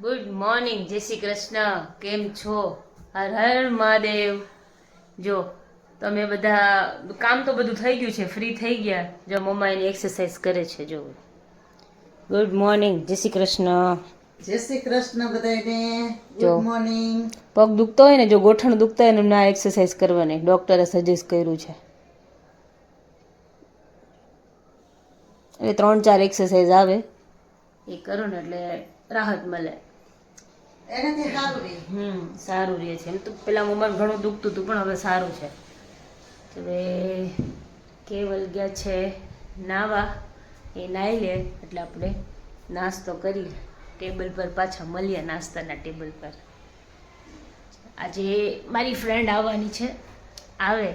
Good morning, જય શ્રી કૃષ્ણ. કેમ છો? હર હર મહાદેવ. જો તમે બધા કામ તો બધું થઈ ગયું છે, ફ્રી થઈ ગયા. જો મમ્મા એની એક્સરસાઇઝ કરે છે. જો ગુડ મોર્નિંગ, જય શ્રી કૃષ્ણ. જય શ્રી કૃષ્ણ બધાને. Good morning. પગ દુખતો હોય ને, જો ગોઠણ દુખતા હોય ને, ના એક્સરસાઇઝ કરવાની ડોક્ટરે સજેસ્ટ કર્યું છે. એટલે 3-4 એક્સરસાઇઝ આવે એ કરો ને એટલે રાહત મળે. એનાથી સારું રહે. સારું રહે છે. એમ તો પેલા મમ્માને ઘણું દુખતું હતું, પણ હવે સારું છે. હવે કેવલ ગયા છે નાવા, એ નાહી લે એટલે આપણે નાસ્તો કરી ટેબલ પર પાછા મળીએ. નાસ્તાના ટેબલ પર આજે મારી ફ્રેન્ડ આવવાની છે. આવે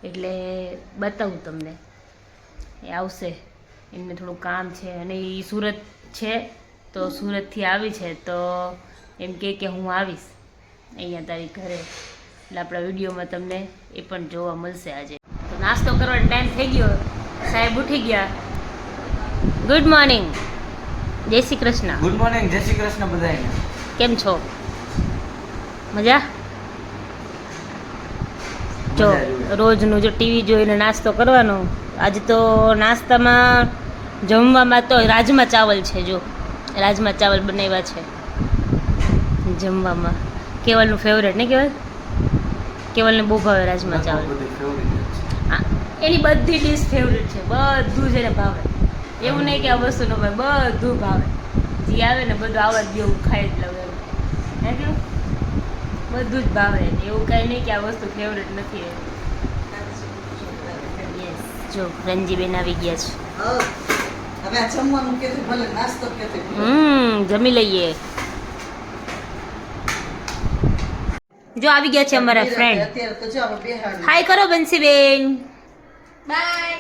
એટલે બતાવું તમને. એ આવશે, એમને થોડું કામ છે અને એ સુરત છે, તો સુરતથી આવી છે તો એમ કે હું આવીશ અહીંયા તારી ઘરે, એટલે આપણા વિડીયોમાં તમને એ પણ જોવા મળશે. આજે તો નાસ્તો કરવાનો ટાઈમ થઈ ગયો, સાહેબ ઉઠી ગયા. ગુડ મોર્નિંગ, જય શ્રી કૃષ્ણ. ગુડ મોર્નિંગ, જય શ્રી કૃષ્ણ બધાને. કેમ છો? મજા? જો રોજનું જો ટીવી જોઈને નાસ્તો કરવાનો. આજે તો નાસ્તામાં જમવામાં તો રાજમા ચાવલ છે. જો રાજમા ચાવલ બનાવ્યા છે જમવામાં. કેવલનું ફેવરેટ ને કેવલ? કેવલને બહુ ભાવે રાજમા ચાવલ. હા, એની બધી ડીશ ફેવરેટ છે. બધું જ એને ભાવે. એવું નહીં કે આ વસ્તુ ન ભાવે, બધું ભાવે. જે આવે ને બધું આવવા જ દેવું, ખાઈ જ લઉં એમ. હે કેવું? બધું જ ભાવે. એવું કાંઈ નહીં કે આ વસ્તુ ફેવરેટ નથી. યસ, જો રંજીબેન આવી ગયા છે. હવે આ જમવાનું કેથી ભલે નાસ્તો કેથી. જમી લઈએ. જો આવી ગયા છે અમારા ફ્રેન્ડ. અત્યારે તો જો આપણે બેહાડી. હાય કરો બંસીબેન. બાય.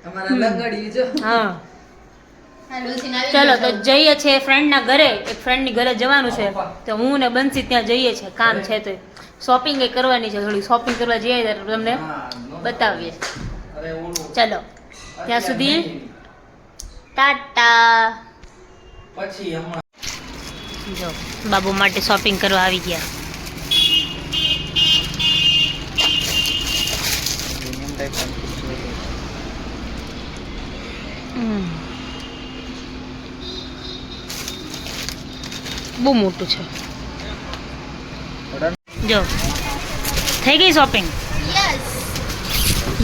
અમારા લંગડી જો. હા, ચલો તો જઈએ છીએ ફ્રેન્ડના ઘરે. એક ફ્રેન્ડની ઘરે જવાનું છે, તો હું ને બંસી ત્યાં જઈએ છીએ. કામ છે તો શોપિંગ એ કરવાની છે. થોડી શોપિંગ કરવા જઈએ ત્યારે તમને બતાવીએ. ચલો ત્યાં સુધી ટાટા. પછી હમણાં જો બાબુ માટે શોપિંગ કરવા આવી ગયા. બહુ મોટું છે. જો થઈ ગઈ શોપિંગ. યસ.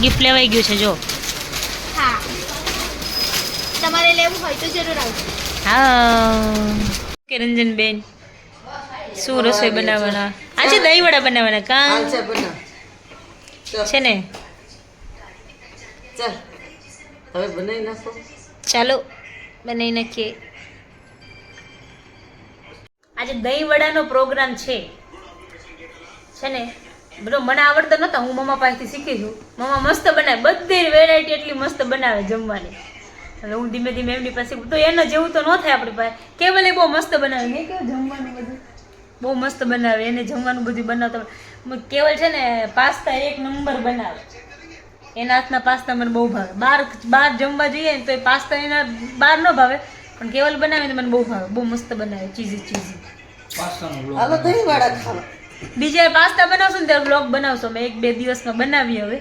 ગિફ્ટ લેવાઈ ગયું છે. જો હા, તમારે લેવું હોય તો જરૂર આવજો. હા કે રંજનબેન, શું રસોઈ બનાવવાના? આજે દહીં વડા બનાવવાના કા હાલ છે બના. છે ને? ચાલ હવે બનાવી નાખો. ચાલો બનાવી નાખીએ. આજે દહીં વડાનો પ્રોગ્રામ છે ને? બધો મને આવડતો નતો, હું મમ્મા પાસેથી શીખી છું. મમ્મા મસ્ત બનાવે, બધી વેરાયટી એટલી મસ્ત બનાવે જમવાની. એટલે હું ધીમે ધીમે એમની પાસે, તો એના જેવું તો ન થાય આપણી પાસે. કેવલે બહુ મસ્ત બનાવે. નહીં કેવું જમવાનું બધું બહુ મસ્ત બનાવે. એને જમવાનું બધું બનાવતા કેવલ છે ને, પાસ્તા 1 નંબર બનાવે. એના હાથના પાસ્તા મને બહુ ભાવે. બહાર જમવા જઈએ ને તો એ પાસ્તા એના બહાર ન ભાવે, પણ કેવલ બનાવે ને મને બહુ ભાવે. બહુ મસ્ત બનાવે, ચીઝી. હાલો દહીં વાળા ખાવા. બીજા પાસ્તા બનાવશો ને ત્યારે બ્લોગ બનાવશો. મેં 1-2 દિવસમાં બનાવી. હવે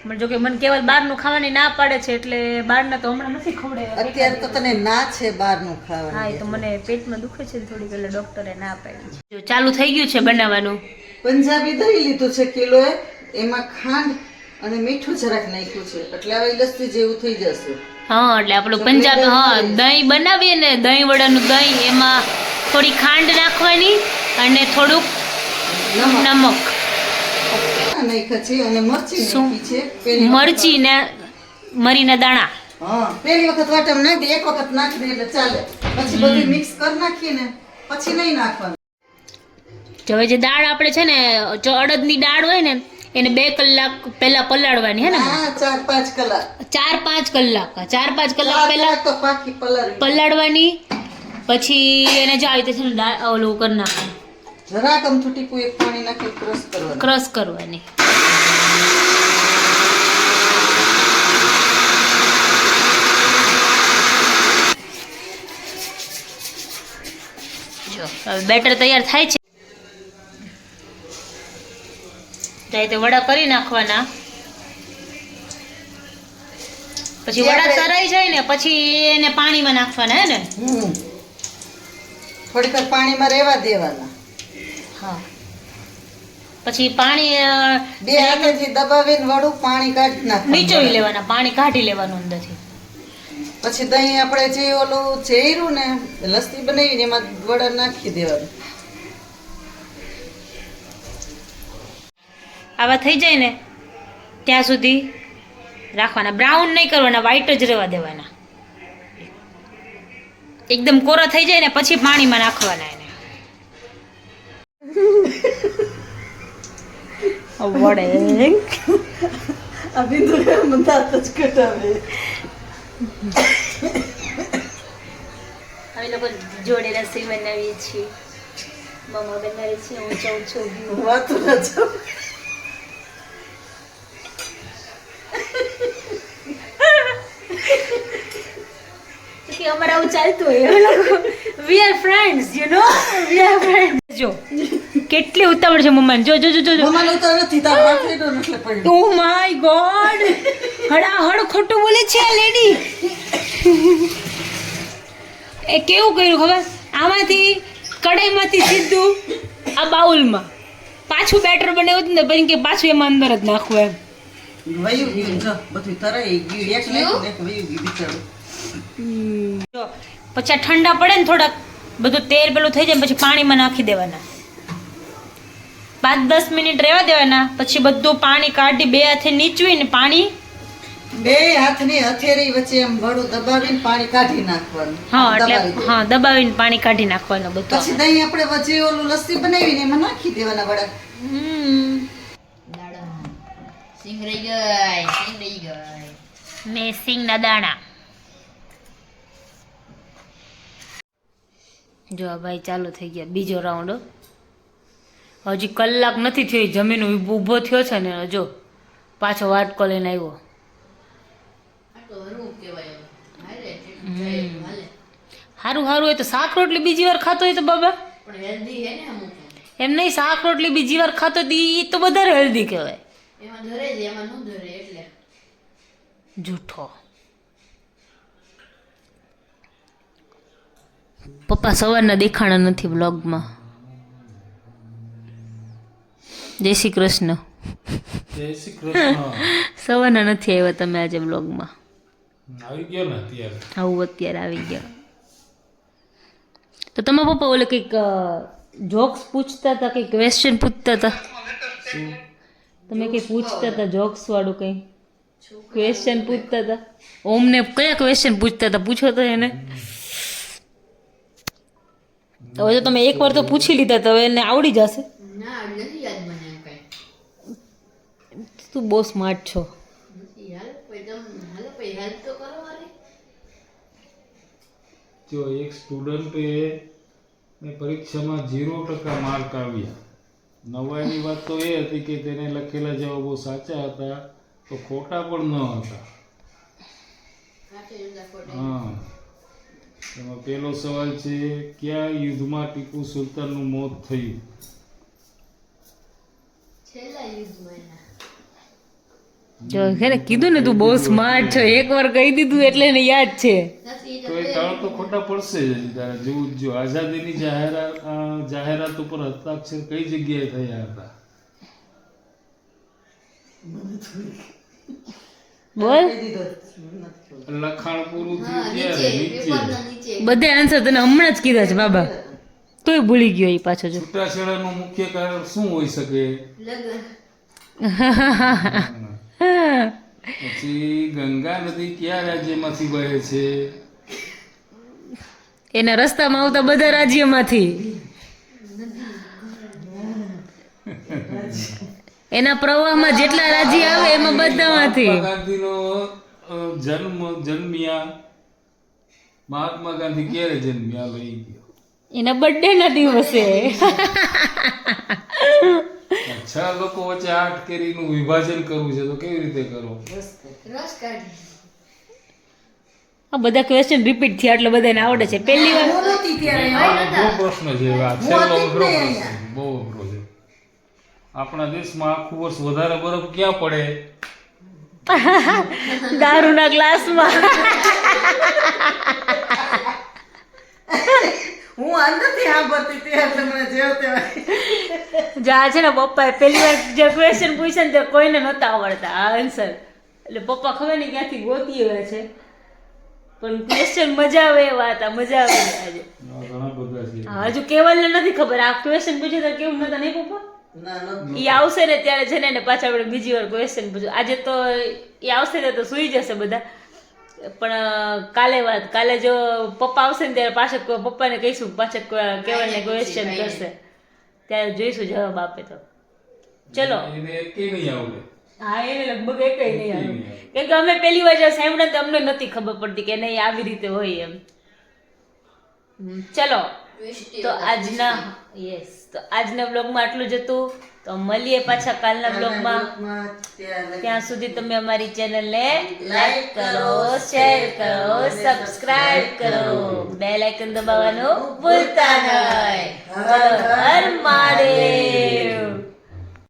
પણ જો કે મને કેવલ બહારનું ખાવાની ના પાડે છે, એટલે બહારના તો હમણાં નથી ખવડાવ્યા. અત્યારે તો તને ના છે બહારનું ખાવાનું. હા, એ તો મને પેટમાં દુખે છે થોડીક, એટલે ડોક્ટરે ના પાડી છે. જો ચાલુ થઈ ગયું છે બનાવવાનું. પંજાબી દહીં લીધું છે કિલોએ, એમાં ખાંડ અને મીઠું જરાક નાખ્યું છે, એટલે હવે લસ્સી જેવું થઈ જશે. હા, એટલે આપણું પંજાબી, હા, દહીં બનાવીએ ને, દહીં વડાનું દહીં, એમાં થોડી ખાંડ નાખવાની અને થોડુંક નમક. નાખ્યા છે અને મરચી શું? નાખી છે. મરચી ને મરીના દાણા. હા, પહેલી વખત વાટમ નાખી દે, એક વખત નાખી દે એટલે ચાલે. પછી બધું મિક્સ કરી નાખીએ ને પછી નહીં નાખવાનું. જો હવે જે દાળ આપણે છે ને, જો અડદની દાળ હોય ને, એને 2 કલાક પહેલા પલાળવાની. હે ને? હા, 4-5 કલાક. 4-5 કલાક. 4-5 કલાક પહેલા તો પાકી પલાળી પલાળવાની. પછી એને જો આવી રીતે છે ને ઓલું કરી નાખવાનું, જરાક અમથું ટીપું એક પાણી નાખી ક્રશ કરવાનું. ક્રશ કરવાની. બેટર તૈયાર થાય છે. જાય તો વડા કરી નાખવાના. પછી વડા તરાઈ જાય ને પછી એને પાણીમાં નાખવાના હે ને. થોડીક વાર પાણીમાં રહેવા દેવાના. હા પછી પાણી બે હાથેથી દબાવીને વડું પાણી કાઢી નાખવાનું. નીચોવી લેવાના, પાણી કાઢી લેવાનું અંદરથી. પછી દહીં આપણે જે ઓલું ચેર્યું ને લસ્સી બનાવીને એમાં વડા નાખી દેવાનું. આવા થઈ જાય ને ત્યાં સુધી રાખવાના. બ્રાઉન નહીં કરવાના, વ્હાઈટ જ રહેવા દેવાના. એકદમ કોરા થઈ જાય ને પછી પાણીમાં નાખવાના એને. વડે આ બિંદુ દાંત જ કટાવે. અમે લોકો જોડે રસોઈ બનાવીએ છીએ. મમ્મા બનાવે છે, હું ચૌ છું. વાતું ના જાઉં. કે અમારે આવું ચાલતું હોય. We are friends, you know, we are friends. જો કેટલી ઉતાવળ છે મમ્માને. જો જો જો જો મમ્માને તો નથી તાર બાફેલો એટલે પડ્યું. ઓ માય ગોડ, હડાહડ ખોટું બોલે છે આ લેડી. એ કેવું કર્યું ખબર? આમાંથી કડાઈમાંથી સીધું આ બાઉલમાં પાછું બેટર બનાવ્યું હતું ને પછી કે પાછું એમાં અંદર જ નાખવું એમ. વયું ગયું જો બધું તરાઈ ગયું. એક નાખ્યું ને એક વયું ગયું બિચારું. જો પછી આ ઠંડા પડે ને થોડાક, બધું તેલ પેલું થઈ જાય પછી પાણીમાં નાખી દેવાના. 5-10 મિનિટ રહેવા દેવાના. પછી બધું પાણી કાઢી બે હાથે નીચવીને પાણી, બે હાથની હથેળી વચ્ચે એમ વડું દબાવીને પાણી કાઢી નાખવાનું. હા એટલે દબાવી દેવાનું. હા દબાવીને પાણી કાઢી નાખવાનું બધું. પછી દહીં આપણે વચ્ચે ઓલું લસ્સી બનાવીને એમાં નાખી દેવાના વડા. સિંગ રહી ગઈ. ને સિંગના દાણા. જો આ ભાઈ ચાલુ થઈ ગયા બીજો રાઉન્ડ. હજી કલાક નથી થયો જમીન ઊભો થયો છે ને જો પાછો વાટકો લઈને આવ્યો. સારું સારું હોય તો શાક રોટલી બીજી વાર ખાતો હોય તો બાબા એમ નહીં, શાક રોટલી બીજી વાર ખાતો હોય તો એ તો વધારે હેલ્ધી કહેવાય. જૂઠો. પપ્પા સવારના દેખાણા નથી બ્લોગમાં. જય શ્રી કૃષ્ણ. જય શ્રી કૃષ્ણ. સવારના નથી આવ્યા તમે આજે બ્લોગમાં. આવી ગયો ને અત્યારે. આવું અત્યારે આવી ગયા. તો તમારા પપ્પા ઓલે કંઈક જોક્સ પૂછતા હતા, કંઈક ક્વેશ્ચન પૂછતા હતા. તમે કંઈ પૂછતા હતા જોક્સ વાળું કંઈ ક્વેશ્ચન પૂછતા હતા. ઓમને કયા ક્વેશ્ચન પૂછતા હતા પૂછો તો એને. હવે તો તમે એકવાર તો પૂછી લીધા તો હવે એને આવડી જશે. તું બહુ સ્માર્ટ છો. જો એક સ્ટુડન્ટે પરીક્ષામાં 0% માર્ક આવ્યા. નવાઈની વાત તો એ હતી કે તેને લખેલા જવાબો સાચા હતા તો ખોટા પણ ન હતા. હા, એમાં પહેલો સવાલ છે, કયા યુદ્ધમાં ટીપુ સુલતાનનું મોત થયું? જો હે ને કીધું ને તું બહુ સ્માર્ટ છો, એકવાર કહી દીધું એટલે એને યાદ છે. તો એ ત્રણ તો ખોટા પડશે જ હજી તારે. જેવું જો આઝાદીની જાહેરાત ઉપર હસ્તાક્ષર કઈ જગ્યાએ થયા હતા? બોલ. લખાણ પૂરું થયું ત્યારે નીચે. બધે આન્સર તને હમણાં જ કીધા છે બાબા, તોય ભૂલી ગયો એ પાછો. જો છૂટાછેડાનું મુખ્ય કારણ શું હોઈ શકે? પછી ગંગા નદી કયા રાજ્યમાંથી વહે છે? એના રસ્તામાં આવતા બધા રાજ્યમાંથી. એના પ્રવાહમાં જેટલા રાજ્ય આવે એમાં બધામાંથી. મહાત્મા ગાંધી ક્યારે જન્મ્યા? લઈ ગયો એના બર્થડે ના દિવસે. 6 લોકો વચ્ચે 8 કેરીનું વિભાજન કરવું છે તો કેવી રીતે કરો? આ બધા ક્વેશ્ચન રિપીટ થયા એટલે બધાને આવડે છે પહેલી વાર હું નહોતી ત્યારે બહુ પ્રશ્ન છે હવે આ છેલ્લો હું અઘરો હતી જ પ્રશ્ન નહીં છે. બહુ અઘરો છે. આપણા દેશમાં આખું વર્ષ વધારે બરફ ક્યાં પડે? દારૂના ગ્લાસમાં હું અંદરથી સાંભળતી તે એટલે મને જેવ તેવા જા છે ને પપ્પાએ પહેલી વાર જે ક્વેશ્ચન પૂછ્યા ને તે કોઈને નહોતા આવડતા આ આન્સર એટલે પપ્પા ખબર નહીં ક્યાંથી ગોતી આવ્યા છે પણ ક્વેશ્ચન મજા આવે એવા હતા મજા આવે આજે આ ઘણા બધા છે. હા, હજુ કેવલને નથી ખબર આ ક્વેશ્ચન પૂછ્યું તો કેવું નતા નહીં પપ્પા ના ન એ આવશે ને ત્યારે છે ને એને પાછા આપણે બીજી વાર ક્વેશ્ચન પૂછ્યું આજે તો એ આવશે ને તો સૂઈ જશે બધા પણ કાલે જો પપ્પા આવશે ને ત્યારે પાછળ પપ્પાને કહીશું પાછળ કેવલને ક્વેશ્ચન કરશે ત્યારે જોઈશું જવાબ આપે તો ચલો એને એકેય નહીં આવડે. હા એને લગભગ એકઈ નહીં આવે નહીં આવે. કેમ કે અમે પહેલી વાર જ્યારે સાંભળ્યા તો અમને નથી ખબર પડતી કે નહીં આવી રીતે હોય એમ ચલો તો આજના બ્લોગમાં આટલું જ હતું તો મળીએ પાછા કાલના બ્લોગમાં ત્યાં સુધી તમે અમારી ચેનલને લાઈક કરો શેર કરો સબસ્ક્રાઇબ કરો બેલ આઇકન દબાવવાનું ભૂલતા નહીં. હર મહાદેવ.